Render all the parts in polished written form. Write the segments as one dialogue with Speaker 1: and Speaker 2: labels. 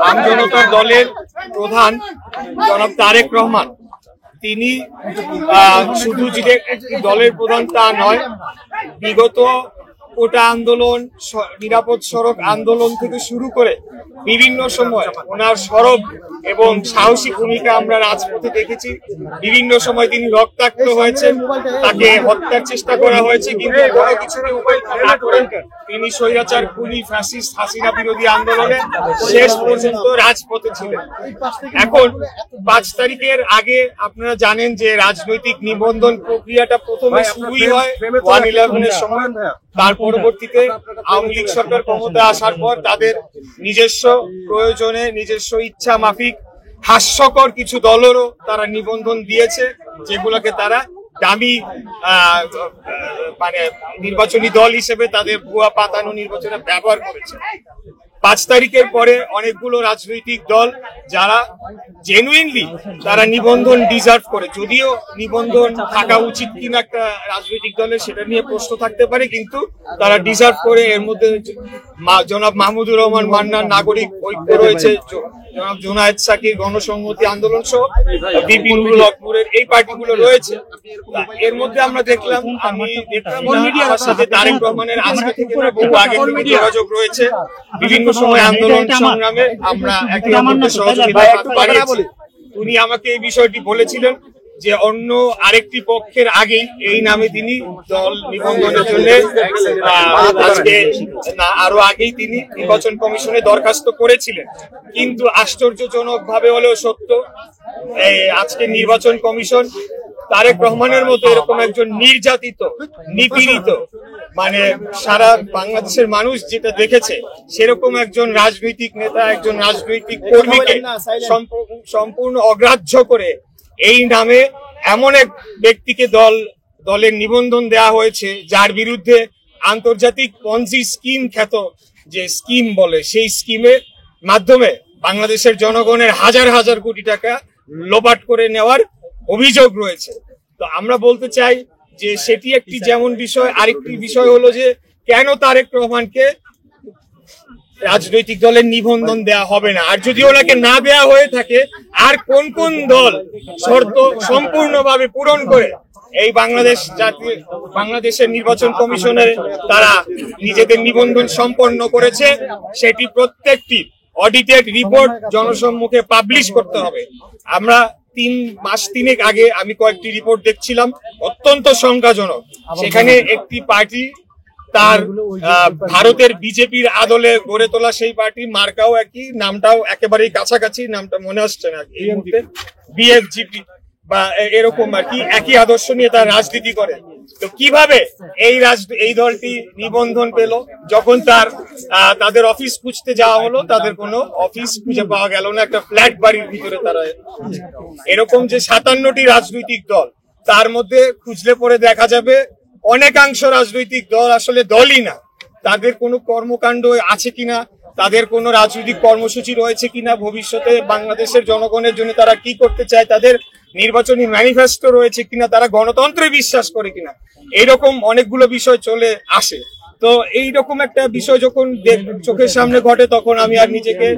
Speaker 1: আমজনতার দলের প্রধান জনাব তারেক রহমান, তিনি শুধু যে দলের প্রধান তা নয়, বিগত কোটা আন্দোলন, নিরাপদ সড়ক আন্দোলন থেকে শুরু করে বিভিন্ন সময় ওনার সরব এবং সাহসী ভূমিকা আমরা রাজপথে দেখেছি। বিভিন্ন সময় তিনি রক্তাক্ত হয়েছেন, তাকে হত্যার চেষ্টা করা হয়েছে, কিন্তু কোনো কিছুকে উপেক্ষা না করে তিনি স্বৈরাচার খুনি ফ্যাসিস্ট হাসিনা বিরোধী আন্দোলনে শেষ পর্যন্ত রাজপথে ছিলেন। এখন 5 তারিখের আগে আপনারা জানেন যে রাজনৈতিক নিবন্ধন প্রক্রিয়াটা প্রথমে শুরুই হয় 1/11-এর সময়। তার পরবর্তীতে আওয়ামী লীগ সরকার ক্ষমতায় আসার পর তাদের নিজস্ব প্রয়োজনে, নিজস্ব ইচ্ছা মাফিক হাস্যকর কিছু দলেরও তারা নিবন্ধন দিয়েছে, যেগুলোকে তারা দামি মানে নির্বাচনী দল হিসেবে তাদের ভুয়া পাতানো নির্বাচনে ব্যবহার করেছে। 5 তারিখের পরে অনেকগুলো রাজনৈতিক দল যারা জেনুইনলি তারা নিবন্ধন ডিজার্ভ করে, যদিও নিবন্ধন থাকা উচিত কিনা একটা রাজনৈতিক দলের সেটা নিয়ে প্রশ্ন থাকতে পারে, কিন্তু তারা ডিজার্ভ করে। এর মধ্যে জনাব মাহমুদুর রহমান মান্নার নাগরিক ঐক্য রয়েছে, জনাব জুনায়েদ সাকির গণসংহতি আন্দোলন সহ বিপিন হকপুরের এই পার্টিগুলো রয়েছে। এর মধ্যে আমরা দেখলাম, আমার সাথে তারেক রহমানের আজকে থেকে বহু আগে থেকে যোগাযোগ রয়েছে। বিভিন্ন সময় আন্দোলন সংগ্রামে আমরা একে অপরকে সহযোগিতা বাড়িয়েছি। উনি আমাকে এই বিষয়টি বলেছিলেন যে অন্য আরেকটি পক্ষের আগেই এই নামে তিনি দল নিবন্ধনের জন্য আজকে আরো আগেই তিনি নির্বাচন কমিশনে দরখাস্ত করেছিলেন। কিন্তু আশ্চর্যজনক ভাবে হলেও সত্য, আজকে নির্বাচন কমিশন তারেক রহমানের মতো এরকম একজন নির্যাতিত, নিপীড়িত, মানে সারা বাংলাদেশের মানুষ যেটা দেখেছে সেরকম একজন রাজনৈতিক নেতা, একজন রাজনৈতিক কর্মীকে সম্পূর্ণ অগ্রাহ্য করে এই নামে এমন এক ব্যক্তিকে দলের নিবন্ধন দেওয়া হয়েছে যার বিরুদ্ধে আন্তর্জাতিক পঞ্জি স্কিম খ্যাত যে স্কিম বলে, সেই স্কিমের মাধ্যমে বাংলাদেশের জনগণের হাজার হাজার কোটি টাকা লোপাট করে নেওয়ার অভিযোগ রয়েছে। তো আমরা বলতে চাই যে সেটি একটি যেমন বিষয়, আরেকটি বিষয় হলো যে কেন তারেক রহমানকে রাজনৈতিক দলের নিবন্ধন দেয়া হবে না, আর যদি ওনাকে না দেয়া হয়ে থাকে আর কোন কোন দল শর্ত সম্পূর্ণভাবে পূরণ করে এই বাংলাদেশের নির্বাচন কমিশনের তারা নিজেদের নিবন্ধন সম্পন্ন করেছে, সেটি প্রত্যেকটি অডিটেড রিপোর্ট জনসম্মুখে পাবলিশ করতে হবে। আমরা 3 মাস 3 আগে আমি কয়েকটি রিপোর্ট দেখছিলাম, অত্যন্ত সংখ্যাজনক। সেখানে একটি পার্টি তার ভারতের বিজেপির আদলে গড়ে তোলা সেই পার্টি, মার্কাও একই, নামটাও একেবারেই কাছাকাছি, নামটা মনে আসছে না এই মুহূর্তে, বিএফজিপি বা এরকম আর কি, একই আদর্শ নিয়ে তার রাজনীতি করে। তো কিভাবে এই দলটি নিবন্ধন পেল? যখন তাদের অফিস খুঁজতে যাওয়া হলো, তাদের কোনো অফিস খুঁজে পাওয়া গেল না, একটা ফ্ল্যাট বাড়ির ভিতরে তারা। এরকম যে 57টি রাজনৈতিক দল, তার মধ্যে খুঁজলে পরে দেখা যাবে অনেকাংশ রাজনৈতিক দল আসলে দলই না। তাদের কোনো কর্মকাণ্ড আছে কিনা, তাদের কোনো রাজনৈতিক কর্মসূচি রয়েছে কিনা, ভবিষ্যতে বাংলাদেশের জনগণের জন্য তারা কি করতে চায়, তাদের নির্বাচনী ম্যানিফেস্টো রয়েছে কিনা, তারা গণতন্ত্রে বিশ্বাস করে কিনা, এইরকম অনেকগুলো বিষয় চলে আসে। তো এইরকম একটা বিষয় যখন চোখের সামনে ঘটে, তখন আমি আর নিজেকে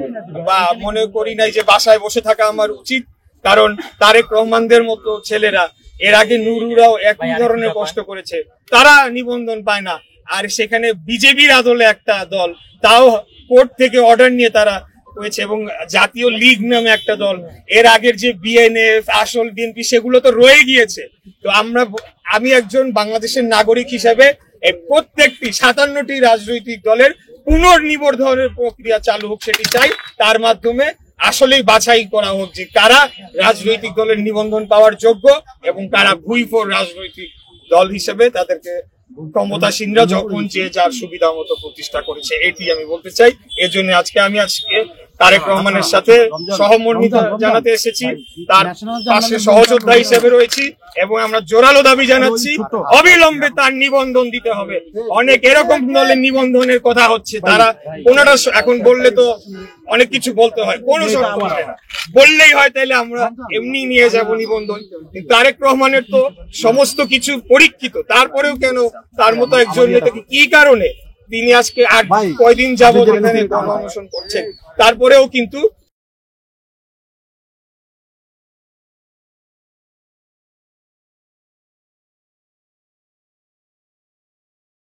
Speaker 1: মনে করি নাই যে বাসায় বসে থাকা আমার উচিত, কারণ তারেক রহমানদের মতো ছেলেরা, এর আগে নুরুরাও একই ধরনের কষ্ট করেছে, তারা নিবন্ধন পায় না। আর সেখানে বিজেপির আদলে একটা দল, তাও কোর্ট থেকে অর্ডার নিয়ে তারা হয়েছে, এবং জাতীয় লীগ নামে একটা দল, এর আগের যে বিএনএফ, আসল বিএনপি, সেগুলো তো রয়ে গিয়েছে। তো আমি একজন বাংলাদেশের নাগরিক হিসেবে প্রত্যেকটি 57টি রাজনৈতিক দলের পুনর্নিবন্ধনের প্রক্রিয়া চালু হোক, সেটি চাই। তার মাধ্যমে আসলেই বাছাই করা হোক যে কারা রাজনৈতিক দলের নিবন্ধন পাওয়ার যোগ্য এবং কারা ভুইফোর রাজনৈতিক দল হিসেবে তাদেরকে ক্ষমতাসীনরা যখন যে যার সুবিধা মতো প্রতিষ্ঠা করেছে, এটি আমি বলতে চাই। এর জন্য আজকে তারেক রহমানের সাথে সহমর্মিতা জানাতে এসেছি, তার পাশে সহযোদ্ধা হিসেবে রয়েছি, এবং আমরা জোরালো দাবি জানাচ্ছি অবিলম্বে তার নিবন্ধন দিতে হবে। অনেক এরকম দলের নিবন্ধনের কথা হচ্ছে, তারা কোনটা এখন বললে তো অনেক কিছু বলতে হয়, কোনো শর্ত হয় না, বললেই হয় তাইলে আমরা এমনি নিয়ে যাব নিবন্ধন। তারেক রহমানের তো সমস্ত কিছু পরীক্ষিত, তারপরেও কেন তার মতো একজন নেতাকে কি কারণে তিনি আজকে কয়দিন যাবত এখানে গণ অনশন করছেন, তারপরেও কিন্তু